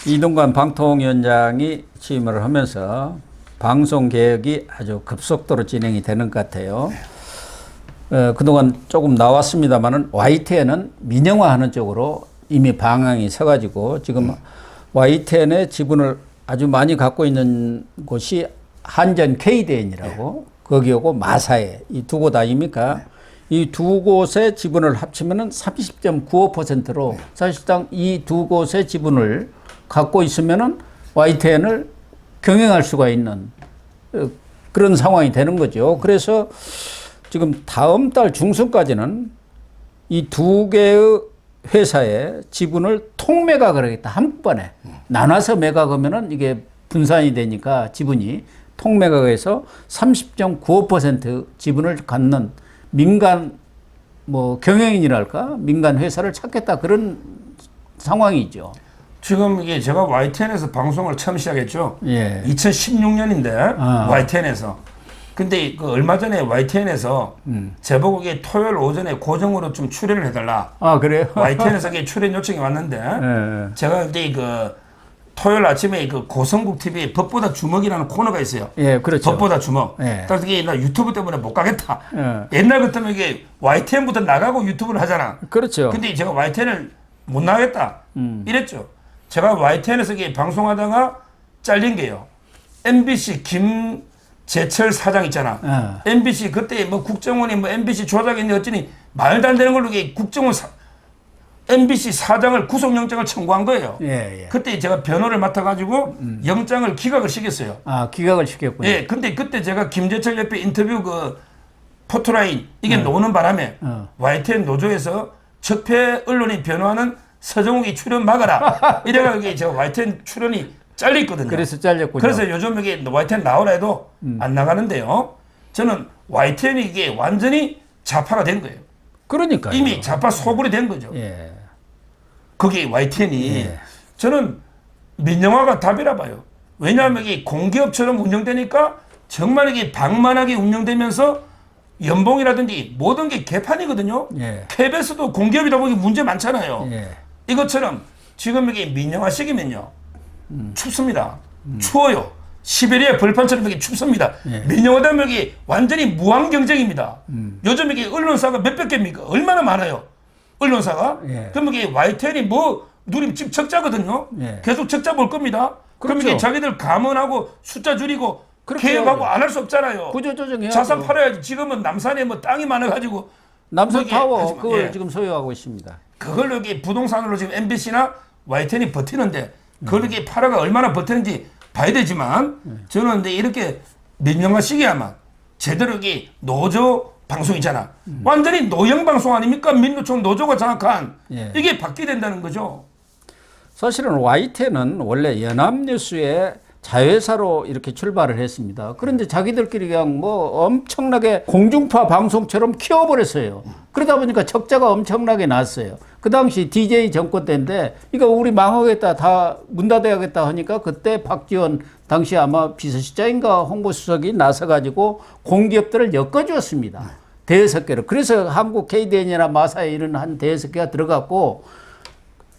이동관 방통위원장이 취임을 하면서 방송 개혁이 아주 급속도로 진행이 되는 것 같아요. 그동안 조금 나왔습니다만은 YTN은 민영화하는 쪽으로 이미 방향이 서가지고 지금 YTN의 지분을 아주 많이 갖고 있는 곳이 한전 KDN이라고 거기하고 마사회 이 두 곳 아닙니까? 이 두 곳의 지분을 합치면은 30.95%로 사실상 이 두 곳의 지분을 갖고 있으면은 YTN을 경영할 수가 있는 그런 상황이 되는 거죠. 그래서 지금 다음 달 중순까지는 이 두 개의 회사의 지분을 통매각을 하겠다. 한번에 나눠서 매각하면은 이게 분산이 되니까 지분이 통매각에서 30.95% 지분을 갖는 민간 뭐 경영인이랄까 민간 회사를 찾겠다 그런 상황이죠. 지금 이게 제가 YTN에서 방송을 처음 시작했죠. 예. 2016년인데 YTN에서. 근데 그 얼마 전에 YTN에서 제보고 이게 토요일 오전에 고정으로 좀 출연을 해달라. 아 그래요? YTN에서 이게 출연 요청이 왔는데 예. 제가 그때 그 토요일 아침에 그 고성국 TV에 법보다 주먹이라는 코너가 있어요. 예, 그렇죠. 법보다 주먹. 예. 그래서 이게 나 유튜브 때문에 못 가겠다. 예. 옛날 같으면 이게 YTN부터 나가고 유튜브를 하잖아. 그렇죠. 근데 제가 YTN을 못 나가겠다. 이랬죠. 제가 YTN에서 이게 방송하다가 잘린 게요. MBC 김재철 사장 있잖아. MBC 그때 뭐 국정원이 뭐 MBC 조작인데 어쩌니 말도 안 되는 걸로 이게 MBC 사장을 구속영장을 청구한 거예요. 예, 예. 그때 제가 변호를 맡아가지고 영장을 기각을 시켰어요. 아, 기각을 시켰군요. 예, 근데 그때 제가 김재철 옆에 인터뷰 그 포토라인 이게 노는 바람에 YTN 노조에서 적폐 언론이 변호하는 서정욱이 출연 막아라. 이래가지고 제가 YTN 출연이 잘렸거든요. 그래서 잘렸군요. 그래서 요즘 이게 YTN 나오라 해도 안 나가는데요. 저는 YTN이 이게 완전히 좌파가 된 거예요. 그러니까요. 이미 좌파 소굴이 된 거죠. 예. 거기 YTN이. 예. 저는 민영화가 답이라 봐요. 왜냐하면 이게 공기업처럼 운영되니까 정말 이게 방만하게 운영되면서 연봉이라든지 모든 게 개판이거든요. 예. KBS도 공기업이다 보니 문제 많잖아요. 예. 이것처럼 지금 이게 민영화 시기면요. 춥습니다. 추워요. 시베리아 벌판처럼 이게 춥습니다. 예. 민영화되면 이게 완전히 무한 경쟁입니다. 요즘 이게 언론사가 몇백 개입니까? 얼마나 많아요. 언론사가. 예. 그럼 이게 YTN이 뭐 누림 지금 적자거든요. 예. 계속 적자 볼 겁니다. 그럼 그렇죠. 이게 자기들 감원하고 숫자 줄이고 그렇게 개혁하고 안 할 수 없잖아요. 구조조정해야죠. 자산 팔아야지. 지금은 남산에 뭐 땅이 많아가지고 남산 타워 하지만, 그걸 예. 지금 소유하고 있습니다. 그걸로 이게 부동산으로 지금 MBC나 YTN이 버티는데 그걸 이게 팔아가 얼마나 버티는지 봐야 되지만 저는 근데 이렇게 민영화 시기야만 제대로 이게 노조 방송이잖아. 완전히 노영 방송 아닙니까? 민노총 노조가 장악한 예. 이게 바뀌게 된다는 거죠. 사실은 YTN은 원래 연합뉴스의 자회사로 이렇게 출발을 했습니다. 그런데 자기들끼리 그냥 뭐 엄청나게 공중파 방송처럼 키워버렸어요. 그러다 보니까 적자가 엄청나게 났어요. 그 당시 DJ 정권 때인데, 이거 우리 망하겠다, 다 문 닫아야겠다 하니까 그때 박지원 당시 아마 비서실장인가 홍보수석이 나서가지고 공기업들을 엮어주었습니다. 대여섯 개를. 그래서 한국 KDN이나 마사회 이런 한 대여섯 개가 들어갔고,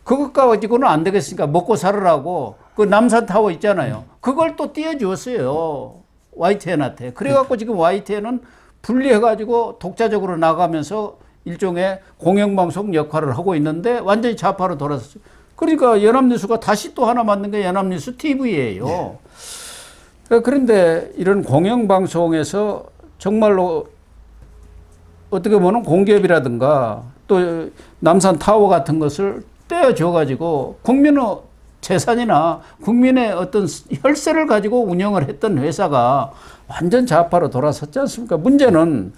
그것 가지고는 안 되겠으니까 먹고 살으라고 그 남산타워 있잖아요. 그걸 또 띄워주었어요. YTN한테. 그래갖고 지금 YTN은 분리해가지고 독자적으로 나가면서 일종의 공영방송 역할을 하고 있는데 완전히 좌파로 돌아섰어요. 그러니까 연합뉴스가 다시 또 하나 만든 게 연합뉴스 TV예요. 네. 그런데 이런 공영방송에서 정말로 어떻게 보면 공기업이라든가 또 남산타워 같은 것을 떼어줘가지고 국민의 재산이나 국민의 어떤 혈세를 가지고 운영을 했던 회사가 완전 좌파로 돌아섰지 않습니까? 문제는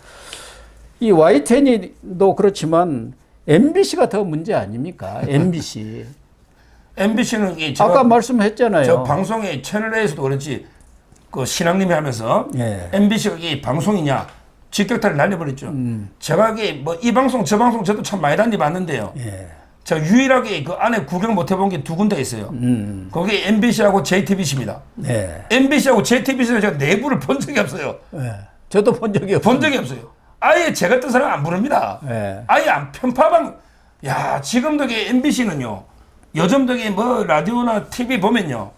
이 YTN도 그렇지만 MBC가 더 문제 아닙니까? MBC. MBC는 이게 아까 말씀했잖아요. 저 방송의 채널 A에서도 그렇지 그 신앙님이 하면서 예. MBC가 이게 방송이냐 직격탄을 날려버렸죠. 제가 이게 뭐 이 방송 저 방송 저도 참 많이 다니봤는데요. 예. 제가 유일하게 그 안에 구경 못 해본 게 두 군데 있어요. 거기 MBC하고 JTBC입니다. 네. MBC하고 JTBC는 제가 내부를 본 적이 없어요. 네. 저도 본 적이 없어요. 본 적이 없어요. 아예 제 같은 사람 안 부릅니다. 네. 아예 안 편파방. 야 지금도 MBC는요 요즘 저기 뭐 라디오나 TV 보면요.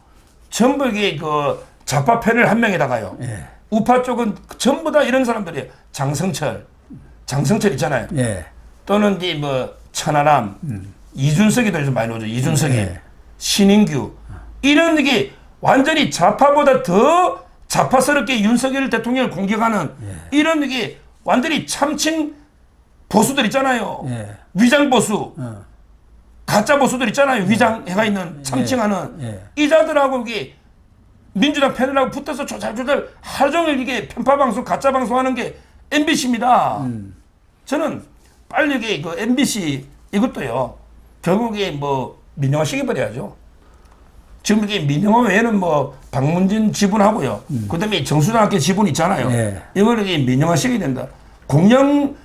전부 이게 그 좌파 패널 한 명에다가요. 예. 우파 쪽은 전부 다 이런 사람들이에요. 장성철 있잖아요. 예. 또는 이제 뭐 천하람, 이준석이도 좀 많이 나오죠. 이준석이, 예. 신인규 이런 게 완전히 좌파보다 더 좌파스럽게 윤석열 대통령을 공격하는 이런 게 완전히 참칭 보수들 있잖아요. 예. 위장 보수, 가짜 보수들 있잖아요. 위장해가 있는 참칭하는 예. 이자들하고 이게 민주당 패널하고 붙어서 조잘조잘 하루 종일 이게 편파 방송, 가짜 방송하는 게 MBC입니다. 저는 빨리 이게 그 MBC 이것도요. 결국에 뭐 민영화 시켜버려야죠. 지금 이게 민영화 외에는 뭐 박문진 지분하고요. 그다음에 정수장학회 지분 있잖아요. 예. 이거를 이게 민영화 시켜야 된다. 공영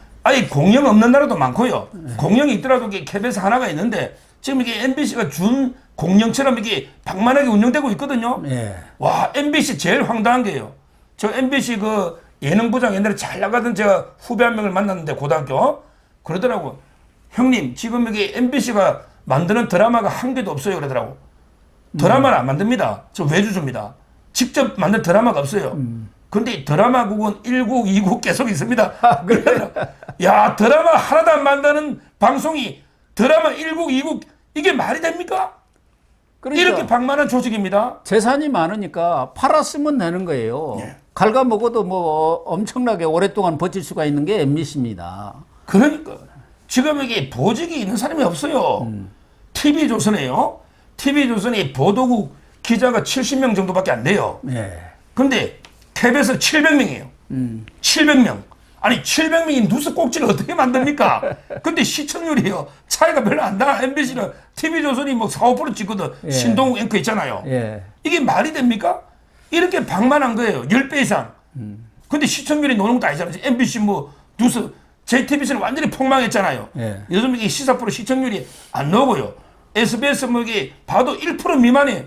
없는 나라도 많고요. 공영이 있더라도 이게 KBS 하나가 있는데 지금 이게 MBC가 준 공영처럼 이게 방만하게 운영되고 있거든요. 예. 와, MBC 제일 황당한 게요. 저 MBC 그 예능부장 옛날에 잘 나가던 제가 후배 한 명을 만났는데 고등학교 그러더라고. 형님 지금 여기 MBC가 만드는 드라마가 한 개도 없어요 그러더라고. 드라마를 안 만듭니다. 저 외주줍니다. 직접 만든 드라마가 없어요. 근데 드라마국은 1국, 2국 계속 있습니다. 그래서 야 드라마 하나도 안 만드는 방송이 드라마 1국, 2국 이게 말이 됩니까? 그러니까 이렇게 방만한 조직입니다. 재산이 많으니까 팔았으면 되는 거예요. 예. 갉아먹어도 뭐 엄청나게 오랫동안 버틸 수가 있는 게 MBC입니다. 그러니까 지금 이게 보직이 있는 사람이 없어요. TV조선에요. TV조선이 보도국 기자가 70명 정도밖에 안 돼요. 예. 근데 KBS 700명이에요. 700명. 아니 700명이 뉴스 꼭지를 어떻게 만듭니까? 근데 시청률이요. 차이가 별로 안 나. MBC는 TV조선이 뭐 4, 5% 찍거든. 예. 신동욱 앵커 있잖아요. 예. 이게 말이 됩니까? 이렇게 방만한 거예요. 10배 이상. 근데 시청률이 노는 것도 아니잖아요. MBC 뭐 뉴스 JTBC는 완전히 폭망했잖아요. 예. 요즘 이게 시사 프로 시청률이 안 나오고요. SBS 뭐 이게 봐도 1% 미만이에요.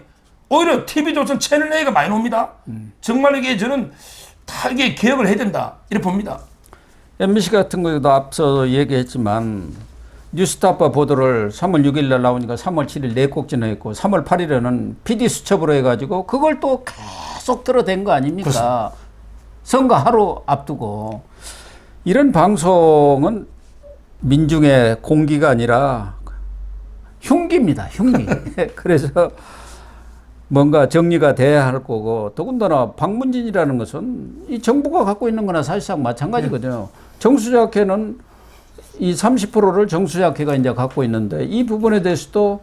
오히려 TV조선 채널 A가 많이 나옵니다. 정말 이게 저는 다 이게 개혁을 해야 된다. 이렇게 봅니다. MBC 같은 경우도 앞서 얘기했지만 뉴스타파 보도를 3월 6일 날 나오니까 3월 7일 4꼭지 나있고 3월 8일에는 PD 수첩으로 해가지고 그걸 또 계속 들어댄 거 아닙니까? 그렇습니다. 선거 하루 앞두고 이런 방송은 민중의 공기가 아니라 흉기입니다. 흉기. 그래서 뭔가 정리가 돼야 할 거고 더군다나 박문진이라는 것은 이 정부가 갖고 있는 거나 사실상 마찬가지거든요. 정수자학회는 이 30%를 정수자학회가 이제 갖고 있는데 이 부분에 대해서도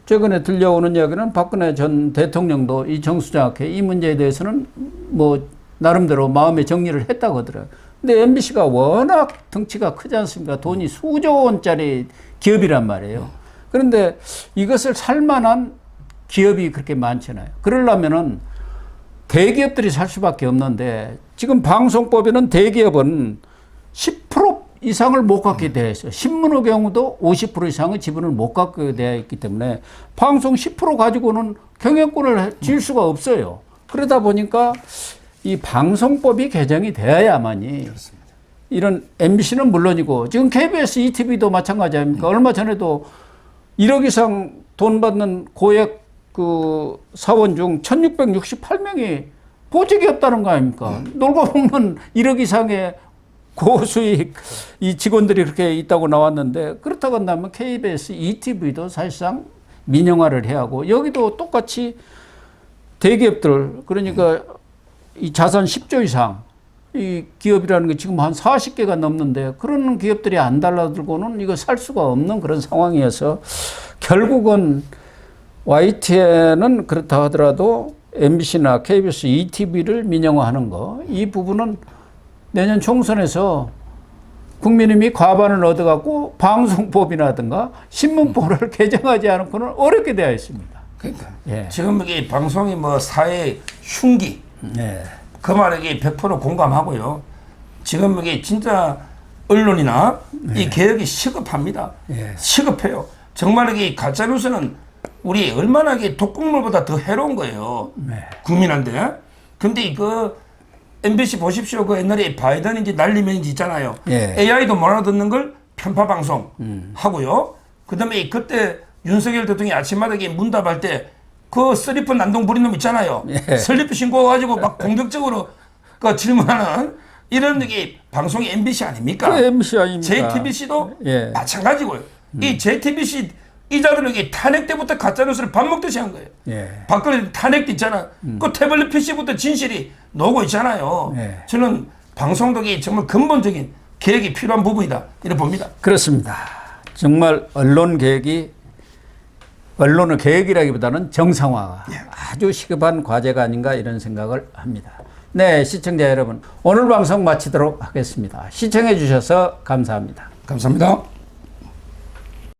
최근에 들려오는 이야기는 박근혜 전 대통령도 이 정수자학회 이 문제에 대해서는 뭐 나름대로 마음의 정리를 했다고 하더라고요. 근데 MBC가 워낙 덩치가 크지 않습니까? 돈이 수조 원짜리 기업이란 말이에요. 그런데 이것을 살 만한 기업이 그렇게 많잖아요. 그러려면은 대기업들이 살 수밖에 없는데 지금 방송법에는 대기업은 10% 이상을 못 갖게 되어 있어요. 신문의 경우도 50% 이상의 지분을 못 갖게 되어 있기 때문에 방송 10% 가지고는 경영권을 질 수가 없어요. 그러다 보니까 이 방송법이 개정이 되어야만이 그렇습니다. 이런 MBC는 물론이고 지금 KBS, ETV도 마찬가지 아닙니까? 얼마 전에도 1억 이상 돈 받는 고액 그 사원 중 1668명이 보직이 없다는 거 아닙니까? 놀고 먹는 1억 이상의 고수익 이 직원들이 그렇게 있다고 나왔는데 그렇다고 한다면 KBS, ETV도 사실상 민영화를 해야 하고 여기도 똑같이 대기업들 그러니까 이 자산 10조 이상 이 기업이라는 게 지금 한 40개가 넘는데 그런 기업들이 안 달라들고는 이거 살 수가 없는 그런 상황이어서 결국은 YTN은 그렇다 하더라도 MBC나 KBS, ETV를 민영화하는 거 이 부분은 내년 총선에서 국민의힘이 과반을 얻어갖고 방송법이라든가 신문법을 개정하지 않고는 어렵게 되어 있습니다. 그러니까 예. 지금 이게 방송이 뭐 사회 흉기 예. 그 말에 100% 공감하고요. 지금 이게 진짜 언론이나 이 개혁이 시급합니다. 예. 시급해요. 정말 이게 가짜뉴스는 우리 얼마나 이게 독극물보다 더 해로운 거예요. 국민한테. 근데 그 MBC 보십시오. 그 옛날에 바이든인지 날리면인지 있잖아요. 예. AI도 못 알아듣는 걸 편파 방송 하고요. 그다음에 그때 윤석열 대통령이 아침마다 이게 문답할 때 그 슬리퍼 난동 부린 놈 있잖아요. 슬리퍼 신고 가지고 막 공격적으로 그 질문하는 이런 게 방송이 MBC 아닙니까? 그 MBC 아닙니까? JTBC도 마찬가지고요. 이 JTBC 이자들은 이게 탄핵 때부터 가짜뉴스를 밥 먹듯이 한 거예요. 박근혜 탄핵도 있잖아. 그 태블릿 PC부터 진실이 나오고 있잖아요. 저는 방송국이 정말 근본적인 계획이 필요한 부분이다 이렇게 봅니다. 그렇습니다. 정말 언론 계획이 언론의 계획이라기보다는 정상화가 아주 시급한 과제가 아닌가 이런 생각을 합니다. 네, 시청자 여러분, 오늘 방송 마치도록 하겠습니다. 시청해 주셔서 감사합니다. 감사합니다.